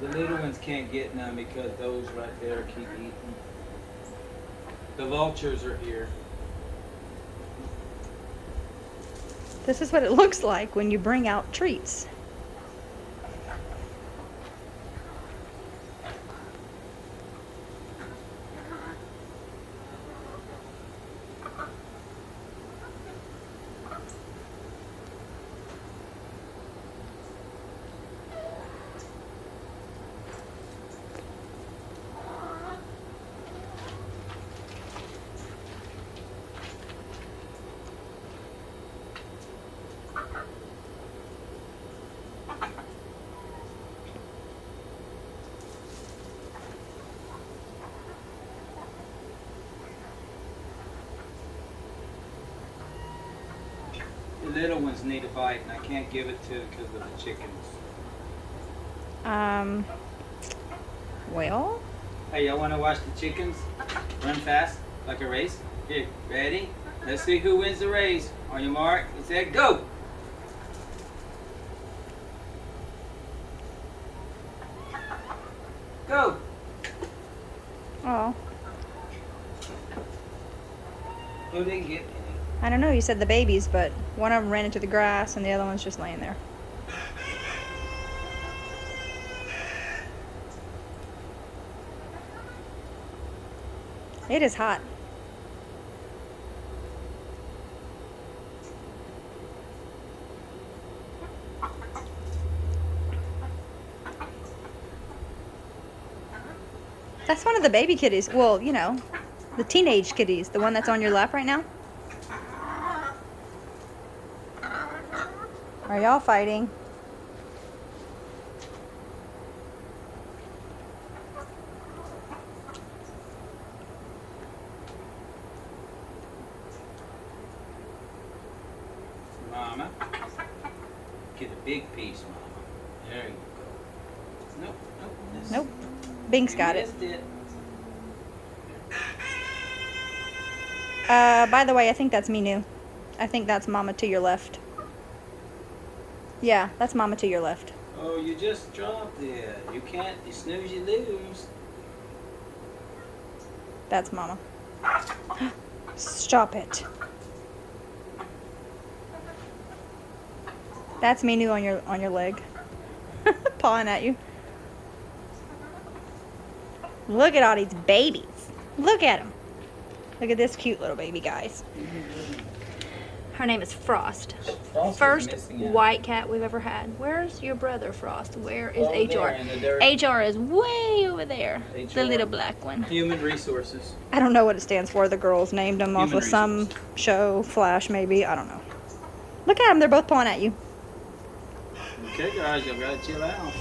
The little ones can't get none because those right there keep eating. The vultures are here. This is what it looks like when you bring out treats. The little ones need a bite, and I can't give it to them because of the chickens. Well, Hey, y'all want to watch the chickens run fast like a race? Here, ready? Let's see who wins the race. On your mark, set, go! Go! oh, Who didn't get any? I don't know. You said the babies, but one of them ran into the grass and the other one's just laying there. It is hot. That's one of the baby kitties. Well, you know, the teenage kitties. The one that's on your lap right now. Are y'all fighting? Mama. Get a big piece, Mama. There you go. Nope, nope. Nope. Binks got it. Missed it. By the way, I think that's Minu. I think that's Mama to your left. Yeah, that's Mama to your left. Oh, you just dropped it. You can't. You snooze, you lose. That's Mama. Stop it. That's Minu on your leg. Pawing at you. Look at all these babies. Look at them. Look at this cute little baby, guys. Her name is Frost. Frost is First missing out. white cat we've ever had. Where's your brother, Frost? Where is Over there HR? in the dirt. HR is way over there. The HR. little black one. Human resources. I don't know what it stands for. The girls named them off Human of some resources. show, Flash maybe. I don't know. Look at them. They're both pawing at you. Okay, guys, y'all gotta chill out.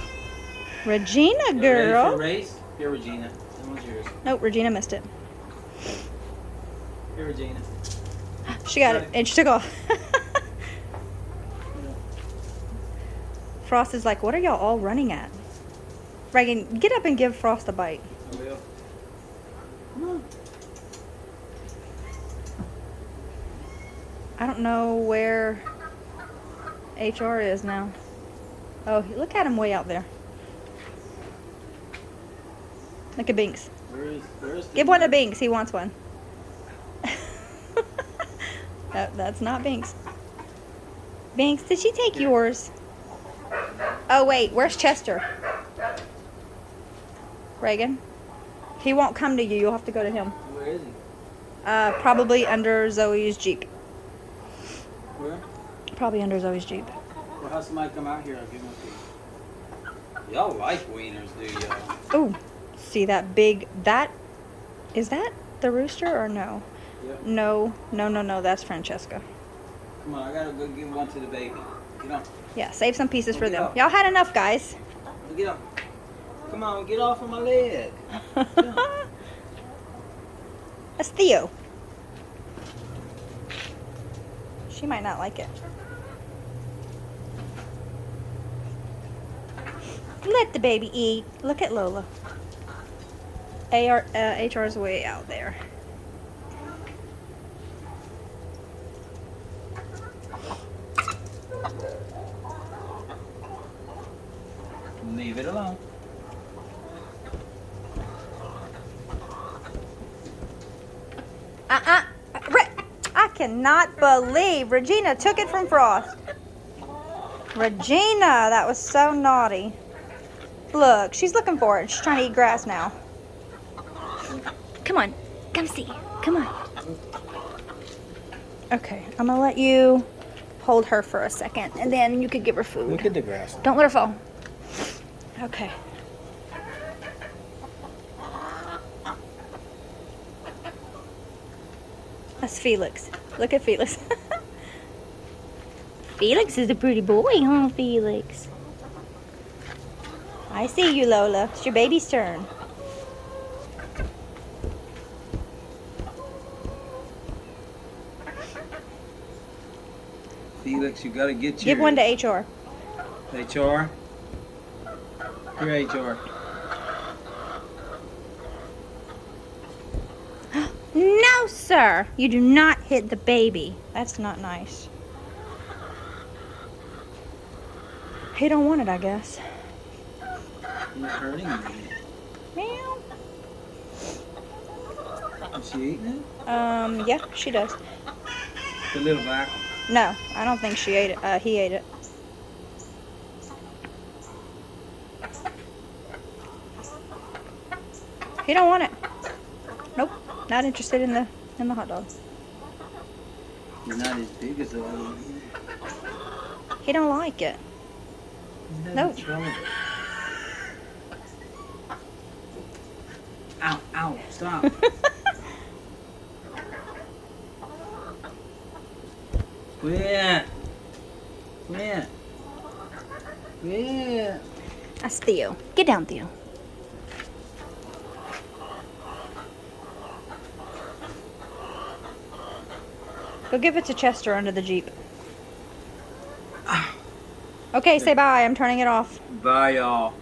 Regina, Y'all ready for a girl. race? Here, Regina. That one's yours. Nope, Regina missed it. Here, Regina. She got it, and she took off. Frost is like, what are y'all all running at? Reagan, get up and give Frost a bite. I will. Come on. I don't know where HR is now. Oh, look at him way out there. Look at Binks. Where's the Give one to Binks. He wants one. That's not Binks. Binks, did she take yours? Oh, wait. Where's Chester? Reagan? He won't come to you. You'll have to go to him. Where is he? Probably under Zoe's Jeep. Where? Probably under Zoe's Jeep. Well, have somebody come out here. I'll give him a piece. Y'all like wieners, do y'all? Ooh. See that big... Is that the rooster or no? Yep. No. That's Francesca. Come on, I gotta go give one to the baby. Get on. Yeah, save some pieces for them. Yeah. Y'all had enough, guys. Get on. Come on, get off of my leg. That's Theo. She might not like it. Let the baby eat. Look at Lola. HR's way out there. Leave it alone. I cannot believe Regina took it from Frost. Regina, that was so naughty. Look, she's looking for it. She's trying to eat grass now. Come on, come see. Come on. Okay, I'm gonna let you hold her for a second, and then you could give her food. Look at the grass. Don't let her fall. Okay. That's Felix. Look at Felix. Felix is a pretty boy, huh, Felix? I see you, Lola. It's your baby's turn. Felix, you gotta get Give one to HR. HR. Here, HR. No, sir. You do not hit the baby. That's not nice. He don't want it, I guess. He's hurting me. Meow. Is she eating it? Yeah, she does. The little black one. No, I don't think she ate it. He ate it. He don't want it. Nope, not interested in the hot dog. He's not as big as the other one. He don't like it. He's Nope. trouble. Ow, ow, stop. Quit. Quit. Quit. That's Theo. Get down, Theo. Go give it to Chester under the Jeep. Okay, say bye. I'm turning it off. Bye, y'all.